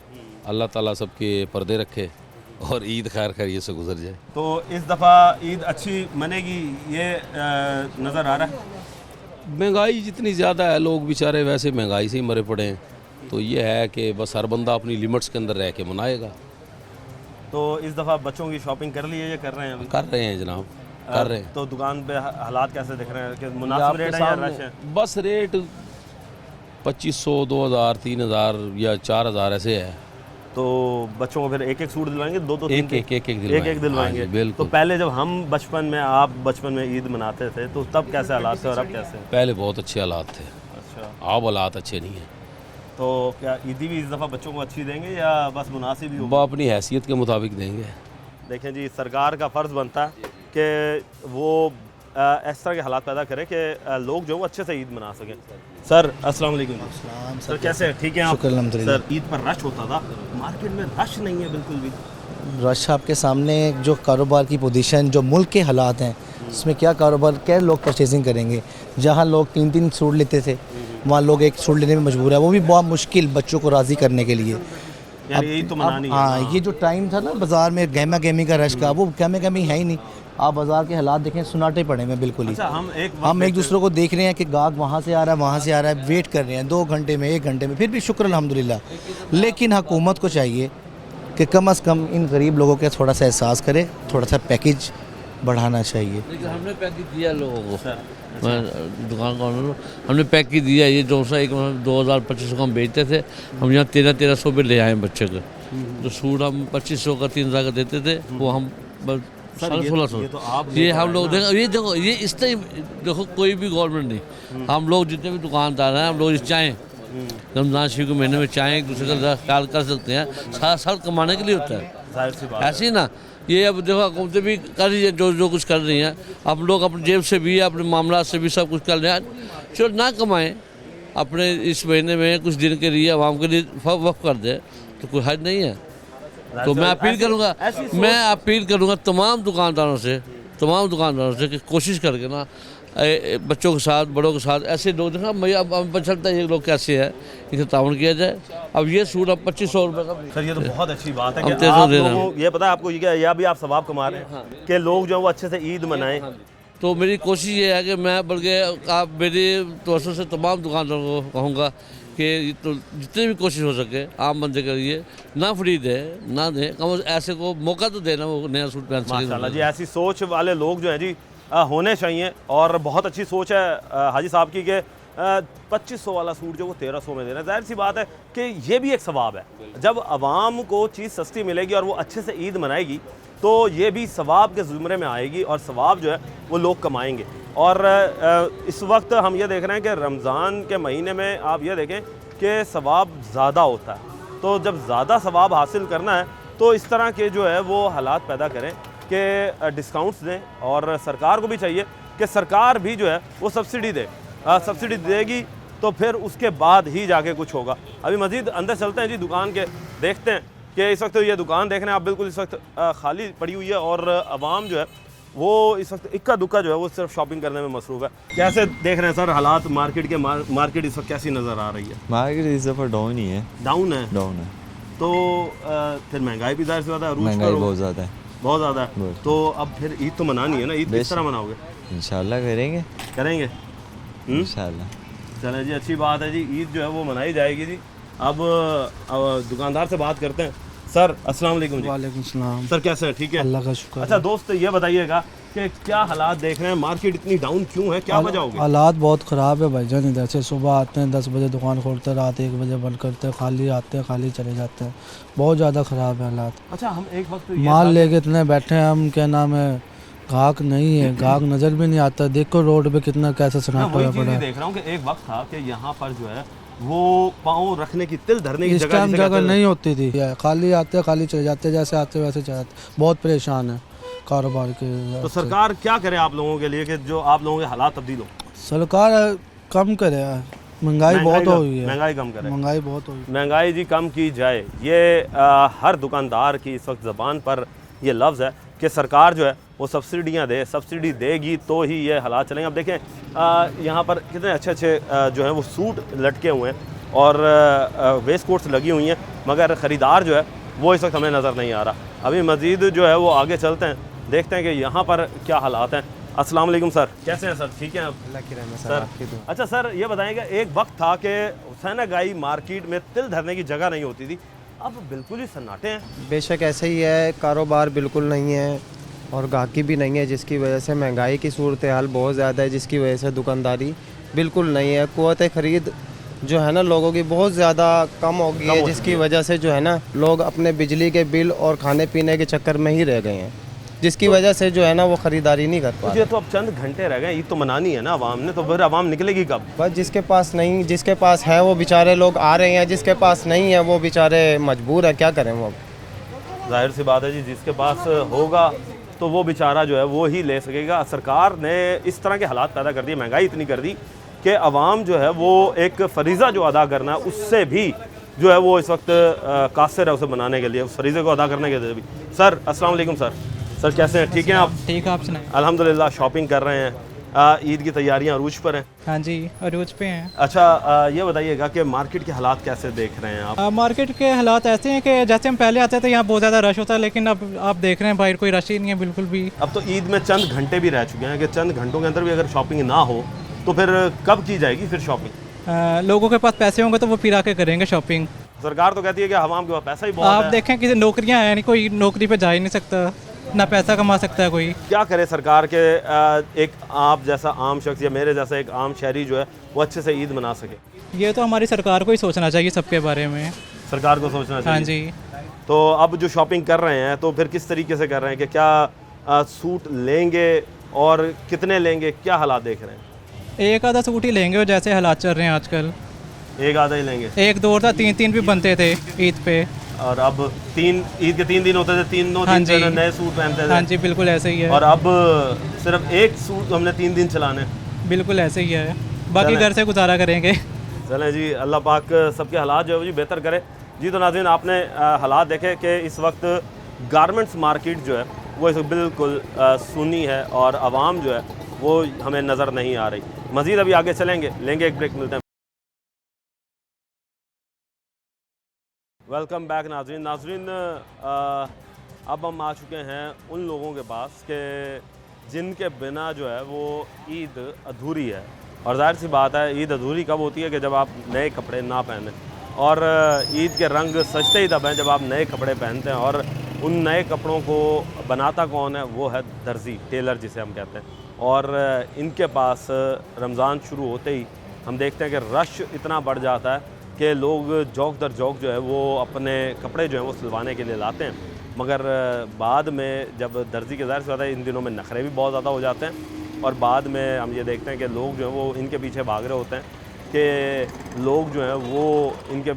अल्लाह ताला सबके पर्दे रखे और ईद खैर खैरियत से गुजर जाए। तो इस दफ़ा ईद अच्छी मनेगी ये नज़र आ रहा है? महंगाई जितनी ज़्यादा है, लोग बेचारे वैसे महंगाई से ही मरे पड़े हैं, तो ये है कि बस हर बंदा अपनी लिमिट्स के अंदर रह के मनाएगा। तो इस दफ़ा बच्चों की शॉपिंग कर ली है या कर रहे हैं अभी? कर रहे हैं जनाब, कर रहे हैं। तो दुकान पे हालात कैसे दिख रहे हैं, कि मुनासिब रेट है या रश है? बस रेट 2500, 2000, 3000 या 4000 ऐसे है। तो बच्चों को फिर एक एक सूट दिलवाएंगे, दो दो एक दिलवाएंगे? बिल्कुल। तो पहले जब हम बचपन में, आप बचपन में ईद मनाते थे, तो तब कैसे हालात थे और अब कैसे? पहले बहुत अच्छे हालात थे। अच्छा। अब हालात अच्छे नहीं हैं। तो क्या ईदी भी इस दफ़ा बच्चों को अच्छी देंगे या बस मुनासिब ही? वो अपनी हैसियत के मुताबिक देंगे। देखें जी, सरकार का फ़र्ज़ बनता है कि वो इस तरह के हालात पैदा करे कि लोग जो वो अच्छे से ईद मना सकें। सर अस्सलाम वालेकुम। सर कैसे हैं, ठीक हैं आप? सर ईद पर रश होता था, मार्केट में रश नहीं है बिल्कुल भी। रश आपके सामने जो कारोबार की पोजीशन, जो मुल्क के हालात हैं, उसमें क्या कारोबार, क्या लोग परचेजिंग करेंगे? जहाँ लोग 3-3 सूट लेते थे, वहाँ लोग एक सूट लेने में मजबूर है, वो भी बहुत मुश्किल बच्चों को राज़ी करने के लिए। हाँ, ये जो टाइम था ना बाज़ार में गहमा गहमी का रश का, वो गहमे गहमी है ही नहीं। आप बाज़ार के हालात देखें, सुनाटे पड़े हैं बिल्कुल ही। अच्छा, हम एक दूसरे को देख रहे हैं कि गाहक वहाँ से आ रहा है, वहाँ से आ रहा है, वेट कर रहे हैं 2 घंटे में, 1 घंटे में, फिर भी शुक्र अल्हम्दुलिल्लाह। लेकिन हुकूमत को चाहिए कि कम से कम इन गरीब लोगों के थोड़ा सा एहसास करे, थोड़ा सा पैकेज बढ़ाना चाहिए। लेकिन हमने पैकेज दिया लोगों को, दुकान का हमने पैकेज दिया। ये जो सा एक 2000-2500 का हम बेचते थे, हम यहाँ 1300 पे ले आए बच्चे को। तो सूट हम 2500 का 3000 का देते थे, वो हम 1600। ये हम लोग देखो ये इस तरह देखो, कोई भी गवर्नमेंट नहीं, हम लोग जितने भी दुकानदार हैं, हम लोग चाहें रमज़ान शरीफ के महीने में चाहें एक दूसरे का ख्याल कर सकते हैं, सारा साल कमाने के लिए होता है। ऐसे ही ना, ये अब देखो हुकूमतें भी कर रही है जो कुछ कर रही हैं, अब लोग अपनी जेब से भी, अपने मामला से भी सब कुछ कर रहे हैं। चलो ना कमाएं, अपने इस महीने में कुछ दिन के लिए आवाम के लिए वक्फ कर दे, तो कोई हद नहीं है। तो मैं अपील करूँगा तमाम दुकानदारों से कि कोशिश करके ना बच्चों के साथ, बड़ों के साथ, ऐसे लोग देखा मैं चलता है ये लोग कैसे है, इसे ताउन किया जाए। अब ये सूट अब 2500 रुपये का। सर ये तो बहुत अच्छी बात है कि आप लोगों, ये पता है आपको, यह भी आप सवाब कमा रहे हैं कि लोग जो है वो अच्छे से ईद मनाएं। तो मेरी कोशिश ये है कि मैं बल्कि आप मेरी तवज्जो से तमाम दुकानदारों को कहूँगा कि तो जितनी भी कोशिश हो सके आम बंदे के लिए ना फ्री दे, ना दे, कम ऐसे को मौका तो देना वो नया सूट पहन सके। माशाल्लाह जी, ऐसी सोच वाले लोग जो हैं जी होने चाहिए। और बहुत अच्छी सोच है हाजी साहब की कि 2500 वाला सूट जो वो 1300 में देना। जाहिर सी बात है कि ये भी एक सवाब है। जब आवाम को चीज़ सस्ती मिलेगी और वो अच्छे से ईद मनाएगी, तो ये भी सवाब के ज़ुमरे में आएगी और सवाब जो है वो लोग कमाएंगे। और इस वक्त हम ये देख रहे हैं कि रमज़ान के महीने में आप ये देखें कि सवाब ज़्यादा होता है। तो जब ज़्यादा सवाब हासिल करना है, तो इस तरह के जो है वो हालात पैदा करें कि डिस्काउंट्स दें। और सरकार को भी चाहिए कि सरकार भी जो है वो सब्सिडी दे। सब्सिडी देगी तो फिर उसके बाद ही जाके कुछ होगा। अभी मज़ीद अंदर चलते हैं जी दुकान के, देखते हैं कि इस वक्त ये दुकान देख रहे हैं आप, बिल्कुल इस वक्त खाली पड़ी हुई है और आवाम जो है वो इस वक्त इक्का दुक्का जो है वो सिर्फ शॉपिंग करने में मसरूफ़ है। कैसे देख रहे हैं सर हालात मार्केट के? मार्केट इस वक्त कैसी नज़र आ रही है? मार्केट इस दफ़ा डाउन ही है। डाउन है? डाउन है। तो फिर महंगाई भी ज़्यादा से ज़्यादा, महंगाई बहुत ज़्यादा है, बहुत ज़्यादा है। तो अब फिर ईद तो मनानी है ना, ईद किस तरह मनाओगे? इंशाल्लाह करेंगे इंशाल्लाह। चलें जी, अच्छी बात है जी, ईद जो है वो मनाई जाएगी जी। अब दुकानदार से बात करते हैं। सर अस्सलाम वालेकुम जी। वालेकुम सलाम। सर कैसे हैं, ठीक है? अल्लाह का शुक्र। अच्छा दोस्त, ये बताइएगा कि क्या हालात देख रहे हैं, मार्केट इतनी डाउन क्यों है, क्या वजह होगी? हालात बहुत ख़राब है भाईजान। इधर से सुबह आते हैं 10 बजे दुकान खोलते हैं, रात 1 बजे बंद करते हैं, खाली आते हैं खाली चले जाते हैं, बहुत ज़्यादा ख़राब है हालात। अच्छा, हम एक वक्त माल लेके इतने बैठे हैं हम, क्या नाम है, गाहक नहीं है, गाहक नज़र भी नहीं आता। देखो रोड पे कितना कैसे सन्नाटा पड़ा है। देख रहा हूँ कि एक वक्त था कि यहाँ पर जो है वो पाँव रखने की, तिल धरने की इस टाइम जगह नहीं होती थी। खाली आते खाली चले जाते, जैसे आते वैसे चले जाते। बहुत परेशान है कारोबार के। तो सरकार क्या करे आप लोगों के लिए कि जो आप लोगों के हालात तब्दील हो? सरकार कम करे, महंगाई बहुत हो गई है। महंगाई कम करें। महंगाई बहुत हो गई। महंगाई जी कम की जाए, ये हर दुकानदार की इस वक्त ज़बान पर ये लफ्ज़ है कि सरकार जो है वो सब्सिडियाँ दे, सब्सिडी देगी तो ही ये हालात चलेंगे। अब देखें यहाँ पर कितने अच्छे अच्छे जो हैं वो सूट लटके हुए हैं और वेस्ट कोट्स लगी हुई हैं, मगर ख़रीदार जो है वो इस वक्त हमें नज़र नहीं आ रहा। अभी मज़ीद जो है वो आगे चलते हैं, देखते हैं कि यहाँ पर क्या हालात हैं। अस्सलाम वालेकुम सर, कैसे हैं सर? ठीक हैं आप? अल्लाह की रहमत सर। अच्छा सर, ये बताएंगे, एक वक्त था कि हुसैनागाई मार्केट में तिल धरने की जगह नहीं होती थी, अब बिल्कुल ही सन्नाटे हैं। बेशक ऐसे ही है, कारोबार बिल्कुल नहीं है और गाहकी भी नहीं है, जिसकी वजह से महंगाई की सूरत हाल बहुत ज़्यादा है, जिसकी वजह से दुकानदारी बिल्कुल नहीं है। क़ुव्वत ख़रीद जो है ना लोगों की बहुत ज़्यादा कम हो गई है, जिसकी वजह से जो है ना लोग अपने बिजली के बिल और खाने पीने के चक्कर में ही रह गए हैं, जिसकी वजह से जो है ना वो ख़रीदारी नहीं कर पा रहे। तो अब चंद घंटे रह गए, ईद तो मनानी है ना अवाम ने, तो फिर अवाम निकलेगी कब? बस जिसके पास नहीं, जिसके पास है वो बेचारे लोग आ रहे हैं, जिसके पास नहीं है वो बेचारे मजबूर है, क्या करें वो। जाहिर सी बात है जी, जिसके पास होगा तो वो बेचारा जो है वो ही ले सकेगा। सरकार ने इस तरह के हालात पैदा कर दिए, महंगाई इतनी कर दी कि अवाम जो है वो एक फ़रीज़ा जो अदा करना है उससे भी जो है वो इस वक्त कासिर है उसे बनाने के लिए, उस फरीज़े को अदा करने के लिए भी। सर अस्सलाम वालेकुम सर। सर कैसे हैं? ठीक हैं आप? ठीक है, आप सुनाएं? अल्हम्दुलिल्लाह, शॉपिंग कर रहे हैं, ईद की तैयारियां अरूज पर हैं। हाँ जी, अरूज पे हैं। अच्छा, ये बताइएगा कि मार्केट के हालात कैसे देख रहे हैं आप? मार्केट के हालात ऐसे हैं कि जैसे हम पहले आते थे यहाँ बहुत ज़्यादा रश होता है, लेकिन अब आप देख रहे हैं बाहर कोई रश ही नहीं है बिल्कुल भी। अब तो ईद में चंद घंटे भी रह चुके हैं कि चंद घंटों के अंदर भी अगर शॉपिंग ना हो तो फिर कब की जाएगी फिर शॉपिंग? लोगों के पास पैसे होंगे तो वो फिर आके करेंगे शॉपिंग। सरकार तो कहती है कि अवाम के पास पैसा ही बहुत है। आप देखें कि नौकरियाँ हैं नहीं, कोई नौकरी पे जा ही नहीं सकता, ना पैसा कमा सकता है कोई। क्या करे सरकार के एक आप जैसा आम शख्स या मेरे जैसा एक आम शहरी जो है वो अच्छे से ईद मना सके? ये तो हमारी सरकार को ही सोचना चाहिए सबके बारे में। सरकार को सोचना चाहिए। हाँ जी। तो अब जो शॉपिंग कर रहे हैं तो फिर किस तरीके से कर रहे हैं कि क्या सूट लेंगे और कितने लेंगे, क्या हालात देख रहे हैं? एक आधा सूट ही लेंगे, जैसे हालात चल रहे हैं आजकल। एक आधा ही लेंगे? एक दौर था 3-3 भी बनते थे ईद पे, और अब ईद के 3 दिन होते थे, तीनों दिन नए सूट पहनते थे। हाँ जी, बिल्कुल ऐसे ही है। और अब सिर्फ एक सूट हमने 3 दिन चलाने। बिल्कुल ऐसे ही है, बाकी घर से गुजारा करेंगे। चलें जी, अल्लाह पाक सबके हालात जो है जी बेहतर करे जी। तो नाज़रीन, आपने हालात देखे कि इस वक्त गारमेंट्स मार्केट जो है वो इस वक्त बिल्कुल सुनी है और आवाम जो है वो हमें नज़र नहीं आ रही। मज़ीद अभी आगे चलेंगे, लेंगे एक ब्रेक, मिलते हैं। वेलकम बैक नाज़रीन, अब हम आ चुके हैं उन लोगों के पास के जिनके बिना जो है वो ईद अधूरी है। और जाहिर सी बात है, ईद अधूरी कब होती है कि जब आप नए कपड़े ना पहने, और ईद के रंग सजते ही तब हैं जब आप नए कपड़े पहनते हैं। और उन नए कपड़ों को बनाता कौन है? वो है दर्जी, टेलर जिसे हम कहते हैं। और इनके पास रमज़ान शुरू होते ही हम देखते हैं कि रश इतना बढ़ जाता है कि लोग जौक दर जौक जो है वो अपने कपड़े जो हैं वो सिलवाने के लिए लाते हैं, मगर बाद में जब दर्जी के ज़ाहिर से ज़्यादा इन दिनों में नखरे भी बहुत ज़्यादा हो जाते हैं, और बाद में हम ये देखते हैं कि लोग जो हैं वो इनके पीछे भाग रहे होते हैं कि लोग जो हैं वो इनके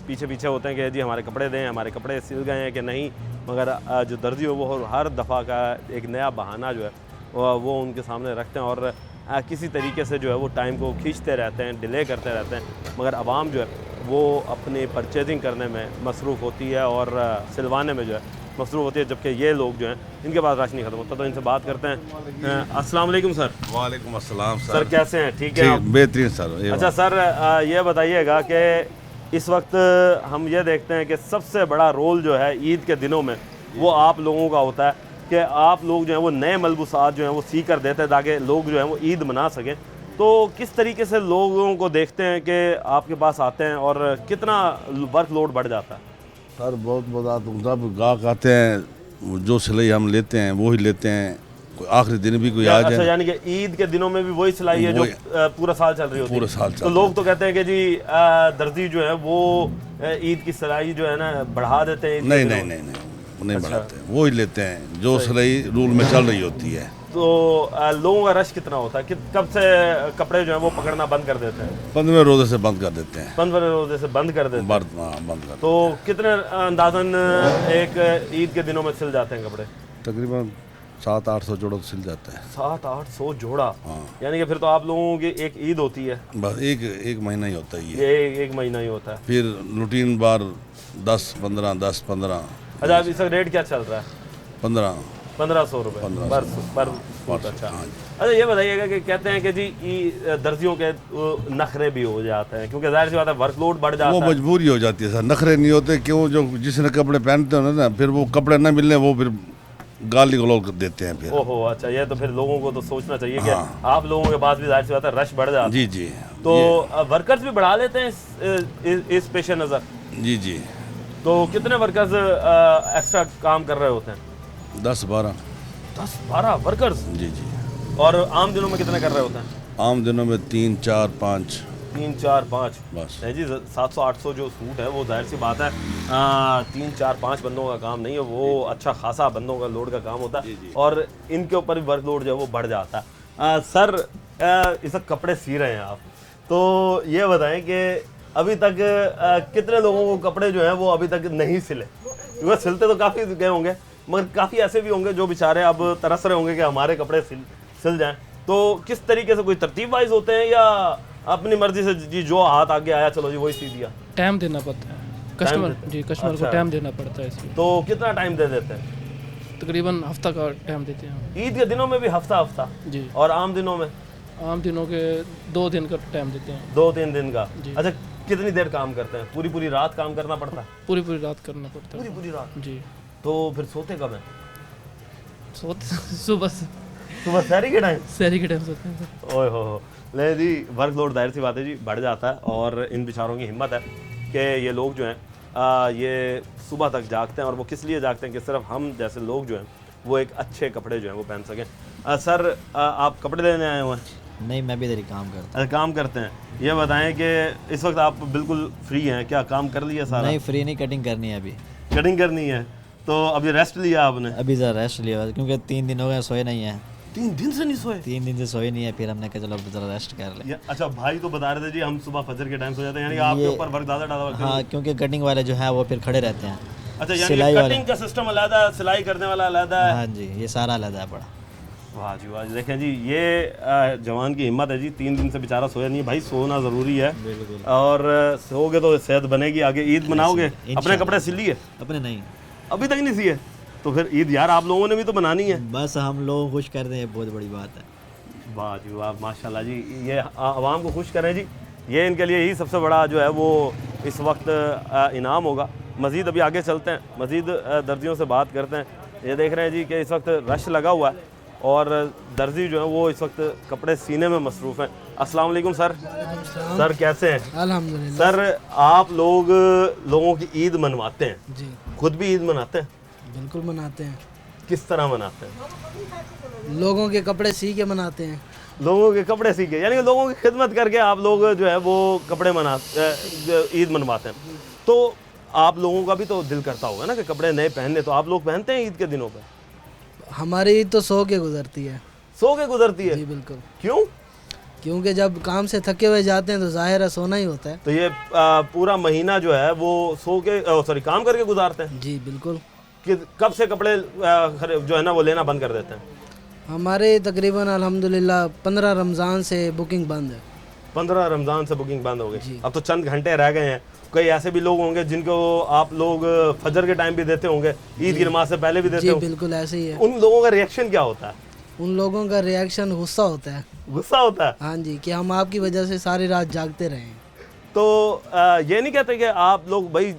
पीछे पीछे होते हैं कि जी हमारे कपड़े दें, हमारे कपड़े सिल गए हैं कि नहीं। मगर जो दर्जी हो वो हर दफ़ा का एक नया बहाना जो है वो उनके सामने रखते हैं और किसी तरीके से जो है वो टाइम को खींचते रहते हैं, डिले करते रहते हैं। मगर आवाम जो है वो अपनी परचेजिंग करने में मसरूफ़ होती है और सिलवाने में जो है मसरूफ़ होती है, जबकि ये लोग जो हैं इनके पास राशन नहीं ख़त्म होता। तो इनसे बात करते हैं। अस्सलाम वालेकुम सर। वालेकुम अस्सलाम सर। सर कैसे हैं? ठीक है, बेहतरीन सर। अच्छा सर, ये बताइएगा कि इस वक्त हम ये देखते हैं कि सबसे बड़ा रोल जो है ईद के दिनों में वो आप लोगों का होता है कि आप लोग जो हैं वो नए मलबूसात जो हैं वो सी कर देते हैं ताकि लोग जो हैं वो ईद मना सकें। तो किस तरीके से लोगों को देखते हैं कि आपके पास आते हैं और कितना वर्कलोड बढ़ जाता है? सर बहुत जब गाहक आते हैं, जो सिलाई हम लेते हैं वो ही लेते हैं, आखिरी दिन भी कोई आ जाए। अच्छा, यानी कि ईद के दिनों में भी वही सिलाई है जो पूरा साल चल रही होती है? पूरा साल तो लोग तो कहते हैं कि जी दर्जी जो है वो ईद की सिलाई जो है ना बढ़ा देते हैं। नहीं बढ़ाते, वो ही लेते हैं जो सिलाई रूल में चल रही होती है। तो लोगों का रश कितना होता है? कब से कपड़े जो है वो पकड़ना बंद कर देते हैं? 15 रोजे से बंद कर देते हैं। 15 रोजे से बंद कर देते हैं? बंद कर। तो कितने अंदाजन एक ईद के दिनों में सिल जाते हैं कपड़े? तकरीबन 700-800 जोड़ा तो सिल जाता है। 700-800 जोड़ा? हाँ। यानी कि फिर तो आप लोगों की एक ईद होती है? बस एक महीना ही होता है ये। एक महीना ही होता है। फिर रूटीन बार 10-15। अच्छा, अभी इसका रेट क्या चल रहा है? 1500 रुपये पर सूट। अच्छा, अच्छा ये बताइएगा कि कहते हैं कि जी दर्जियों के नखरे भी हो जाते हैं, क्योंकि जाहिर सी बात है वर्कलोड बढ़ जाता है। वो मजबूरी हो जाती है सर, नखरे नहीं होते क्यों, जो जिसने कपड़े पहनते हो ना, फिर वो कपड़े न मिलने वो फिर गाली गलौज देते हैं फिर। ओहो, अच्छा, ये तो फिर लोगों को तो सोचना चाहिए कि आप लोगों के पास भी जाहिर सी बात है रश बढ़ जाता है। जी जी। तो वर्कर्स भी बढ़ा लेते हैं इस पेश नज़र? जी जी। तो कितने वर्कर्स एक्स्ट्रा काम कर रहे होते हैं? 10-12 वर्कर्स? जी जी। और आम दिनों में कितने कर रहे होते हैं? आम दिनों में 3-4-5 बस है जी। 700-800 जो सूट है वो जाहिर सी बात है 3-4-5 बंदों का काम नहीं है, वो अच्छा खासा बंदों का लोड का काम होता है और इनके ऊपर भी वर्कलोड जो है वो बढ़ जाता है। सर इस वक्त कपड़े सी रहे हैं आप, तो ये बताएं कि अभी तक कितने लोगों को कपड़े जो हैं वो अभी तक नहीं सिले? क्योंकि सिलते तो काफ़ी गए होंगे, मगर काफ़ी ऐसे भी होंगे जो बेचारे अब तरस रहे होंगे कि हमारे कपड़े सिल जाएं। तो किस तरीके से, कोई तरतीब वाइज होते हैं या अपनी मर्जी से जी जो हाथ आगे आया चलो जी वही सी दिया? टाइम देना पड़ता है कस्टमर जी, कस्टमर अच्छा। को टाइम देना पड़ता है इसलिए। तो कितना टाइम दे देते हैं? तकरीबन हफ्ता का टाइम देते हैं। ईद के दिनों में भी हफ्ता जी। और आम दिनों में? आम दिनों के 2 दिन का टाइम देते हैं। 2-3 दिन का? जी। अच्छा, कितनी देर काम करते हैं? पूरी रात काम करना पड़ता है? पूरी रात करना पड़ता है। पूरी रात? जी। तो फिर सोते कब हैं? सोते सुबह शहरी के टाइम? शहरी के टाइम सोते हैं। ओए हो ले जी, वर्कलोड जाहिर सी बात है जी बढ़ जाता है और इन बेचारों की हिम्मत है कि ये लोग जो हैं ये सुबह तक जागते हैं, और वो किस लिए जागते हैं कि सिर्फ हम जैसे लोग जो हैं वो एक अच्छे कपड़े जो हैं वो पहन सकें। सर आप कपड़े लेने आए हुए हैं? नहीं, मैं भी इधर ही काम करता हूँ। काम करते हैं। ये बताएं कि इस वक्त आप बिल्कुल फ्री हैं, क्या काम कर लिया सारा? नहीं, फ्री नहीं, कटिंग करनी है अभी। कटिंग करनी है, तो अभी रेस्ट लिया आपने? अभी ज़रा रेस्ट लिया क्योंकि 3 दिन हो गए सोए नहीं है। 3 दिन से नहीं सोए? 3 दिन से सोए नहीं है, फिर हमने कहा चलो ज़रा रेस्ट कर ले। अच्छा, भाई तो बता रहे थे जी हम सुबह फजर के टाइम सो जाते हैं, यानी आपके ऊपर वर्क ज़्यादा डाला? हाँ, क्योंकि कटिंग वाले जो है वो फिर खड़े रहते हैं। अच्छा, यानी कटिंग का सिस्टम अलग, सिलाई करने वाला अलग है? हाँ जी, ये सारा अलग है बड़ा। वाह जी वाह, देखें जी ये जवान की हिम्मत है जी। 3 दिन से बेचारा सोया नहीं है। भाई सोना ज़रूरी है, और सोओगे तो सेहत बनेगी। आगे ईद मनाओगे? अपने कपड़े सिल लिए? अपने नहीं, अभी तक नहीं सिए? तो फिर ईद यार आप लोगों ने भी तो बनानी है। बस हम लोग खुश कर दें, बहुत बड़ी बात है। वाह जी वाह, माशाल्लाह जी, ये आवाम को खुश करें जी, ये इनके लिए ही सबसे बड़ा जो है वो इस वक्त इनाम होगा। मज़ीद अभी आगे चलते हैं, मज़ीद दर्जियों से बात करते हैं। ये देख रहे हैं जी कि इस वक्त रश लगा हुआ है और दर्जी जो है वो इस वक्त कपड़े सीने में मसरूफ़ हैं। अस्सलाम वालेकुम सर। सर कैसे हैं? अल्हम्दुलिल्लाह। सर आप लोगों की ईद मनवाते हैं जी? खुद भी ईद मनाते हैं? बिल्कुल मनाते हैं। किस तरह मनाते हैं? लोगों के कपड़े सी के मनाते हैं। लोगों के कपड़े सी के, यानी कि लोगों की खिदमत करके आप लोग जो है वो कपड़े ईद मनवाते हैं। तो आप लोगों का भी तो दिल करता होगा ना कि कपड़े नए पहनने, तो आप लोग पहनते हैं ईद के दिनों पे? हमारी ईद तो सो के गुजरती है। सो के गुजरती है? जी बिल्कुल। क्यों? क्योंकि जब काम से थके हुए जाते हैं तो जाहिर है सोना ही होता है। तो ये पूरा महीना जो है वो सो के काम करके गुजारते हैं? जी बिल्कुल। कि कब से कपड़े जो है ना वो लेना बंद कर देते हैं? हमारे तकरीबन अल्हम्दुलिल्लाह 15 रमज़ान से बुकिंग बंद है। 15 रमज़ान से बुकिंग बंद हो गई। अब तो चंद घंटे रह गए हैं। कई ऐसे भी लोग होंगे जिनको आप लोग फजर के टाइम भी देते होंगे, ईद की नमाज से पहले भी देते होंगे? बिल्कुल ऐसे ही है। उन लोगों का रिएक्शन क्या होता है? उन लोगों का रिएक्शन गुस्सा होता है। गुस्सा होता है? हाँ जी, कि हम आपकी वजह से सारी रात जागते रहे। तो ये नहीं कहते कि आप लोग भाई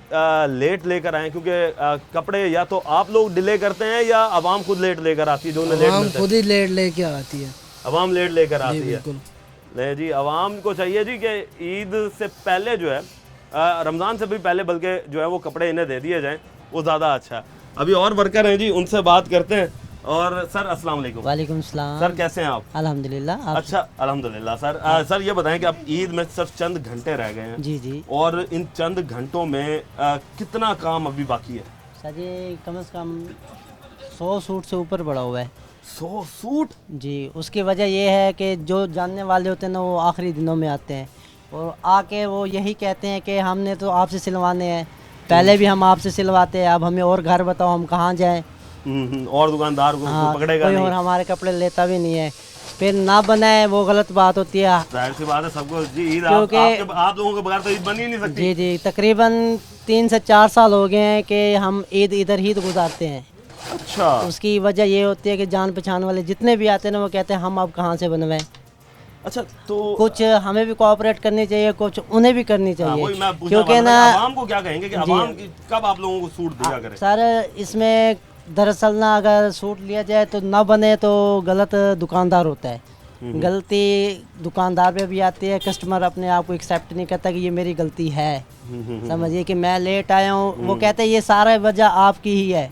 लेट लेकर आए, क्योंकि कपड़े या तो आप लोग डिले करते हैं या आवाम खुद लेट लेकर आती है? जो आवाम खुद ही लेट लेके आती है। आवाम लेट लेकर आती है? बिल्कुल। नहीं जी, आवाम को चाहिए जी कि ईद से पहले जो है, रमज़ान से भी पहले बल्कि जो है वो कपड़े इन्हें दे दिए जाएं, वो ज़्यादा अच्छा है। अभी और वर्कर हैं जी, उनसे बात करते हैं। और सर अस्सलाम वालेकुम। वालेकुम सलाम। सर कैसे हैं आप? अल्हम्दुलिल्लाह। अच्छा अल्हम्दुलिल्लाह। सर ये बताएं कि अब ईद में सिर्फ चंद घंटे रह गए हैं। जी जी। और इन चंद घंटों में कितना काम अभी बाकी है? सर ये कम से कम 100 सूट से ऊपर बढ़ा हुआ है। 100 सूट? जी। उसकी वजह ये है कि जो जानने वाले होते हैं ना वो आखिरी दिनों में आते हैं और आके वो यही कहते हैं कि हमने तो आपसे सिलवाने हैं, पहले भी हम आपसे सिलवाते हैं, अब हमें और घर बताओ हम कहाँ जाएं। और दुकानदार को हाँ, पकड़ेगा कोई नहीं। और हमारे कपड़े लेता भी नहीं है, फिर ना बनाए वो गलत बात होती है। जाहिर सी बात है, सबको जी ईद क्योंकि आप लोगों के बगैर तो ईद बन ही नहीं सकती। जी जी, तकरीबन 3 से 4 साल हो गए हैं कि हम ईद इधर ही गुजारते हैं। अच्छा। उसकी वजह ये होती है कि जान पहचान वाले जितने भी आते हैं ना वो कहते हैं हम अब कहाँ से बनवाएं। अच्छा, तो कुछ हमें भी कोऑपरेट करनी चाहिए, कुछ उन्हें भी करनी हाँ, वही चाहिए, मैं पूछना क्योंकि वाला ना था कि आवाम को क्या कहेंगे कि आवाम कब आप लोगों को सूट दिया करे। सर इसमें दरअसल ना अगर सूट लिया जाए तो ना बने तो गलत दुकानदार होता है, गलती दुकानदार पे भी आती है, कस्टमर अपने आप को एक्सेप्ट नहीं करता कि ये मेरी गलती है। समझिए कि मैं लेट आया हूँ, वो कहते हैं ये सारा वजह आपकी ही है,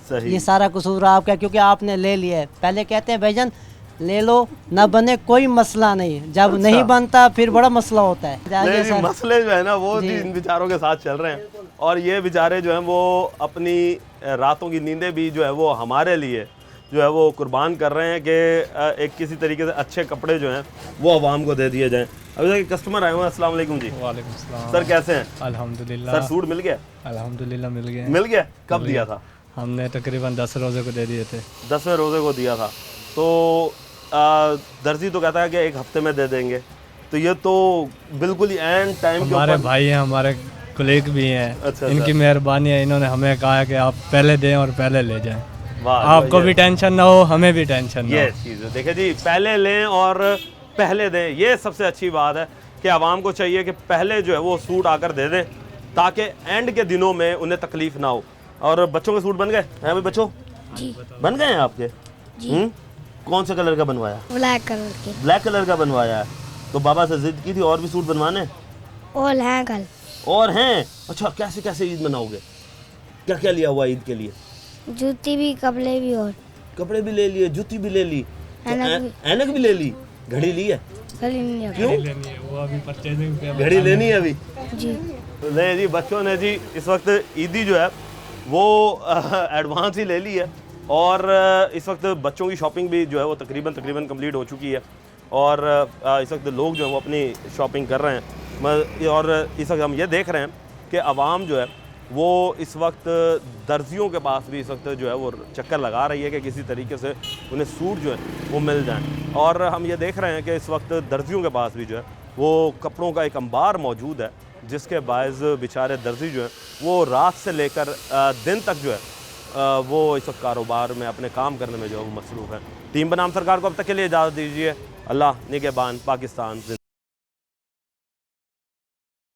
सही। ये सारा कसूर आपका क्योंकि आपने ले लिया है। पहले कहते हैं भाईजान ले लो, ना बने कोई मसला नहीं, जब नहीं बनता फिर बड़ा मसला होता है। नहीं जी, मसले जो है ना वो जी इन बेचारों के साथ चल रहे हैं, और ये बेचारे जो हैं वो अपनी रातों की नींदें भी जो है वो हमारे लिए जो है वो कुर्बान कर रहे हैं कि एक किसी तरीके से अच्छे कपड़े जो हैं वो आवाम को दे दिए जाएं। अभी तक कस्टमर आए हुए हैं। अस्सलाम वालेकुम जी। वालेकुम सलाम। सर कैसे हैं? अल्हम्दुलिल्लाह। सर सूट मिल गया? अल्हम्दुलिल्लाह मिल गया। मिल गया? कब दिया था? हमने तकरीबन 10 रोज़े को दे दिए थे। 10वें रोज़े को दिया था, तो दर्जी तो कहता है कि 1 हफ्ते में दे देंगे, तो ये तो बिल्कुल ही एंड टाइम के हमारे ऊपर। भाई हैं, हमारे कोलीग भी हैं। अच्छा, इनकी मेहरबानी है, इन्होंने हमें कहा है कि आप पहले दें और पहले ले जाएं। वाह, आपको भी टेंशन ना हो, हमें भी टेंशन ना ये हो। चीज़ है, देखिए जी, पहले लें और पहले दें, ये सबसे अच्छी बात है कि आवाम को चाहिए कि पहले जो है वो सूट आकर दे दें ताकि एंड के दिनों में उन्हें तकलीफ ना हो। और बच्चों के सूट बन गए हैं भाई? बच्चों जी बन गए हैं आपके? कौन से कलर का बनवाया? ब्लैक कलर के। ब्लैक कलर का बनवाया है। तो बाबा से जिद की थी और भी सूट बनवाने? और हैं कल। और हैं? अच्छा, कैसे कैसे ईद मनाओगे? क्या क्या लिया हुआ ईद के लिए? जूती भी, कपड़े भी, और कपड़े भी ले लिए, जूती भी ले ली, तो ऐनक भी ले ली, घड़ी ली है? घड़ी नहीं है। क्यों? वो अभी परचेजिंग पे घड़ी लेनी है अभी? जी नहीं जी, बच्चों ने जी इस वक्त ईदी जो है वो एडवांस ही ले ली है, और इस वक्त बच्चों की शॉपिंग भी जो है वो तकरीबन कंप्लीट हो चुकी है, और इस वक्त लोग जो है वो अपनी शॉपिंग कर रहे हैं। और इस वक्त हम ये देख रहे हैं कि आवाम जो है वो इस वक्त दर्जियों के पास भी इस वक्त जो है वो चक्कर लगा रही है कि किसी तरीके से उन्हें सूट जो है वो मिल जाएं। और हम ये देख रहे हैं कि इस वक्त दर्जियों के पास भी जो है वो कपड़ों का एक अंबार मौजूद है, जिसके बायस बेचारे दर्जी जो है वो रात से लेकर दिन तक जो है वो इस वक्त कारोबार में अपने काम करने में जो है वो मसरूफ़ है। टीम बनाम सरकार को अब तक के लिए इजाज़त दीजिए। अल्लाह निगहबान पाकिस्तान।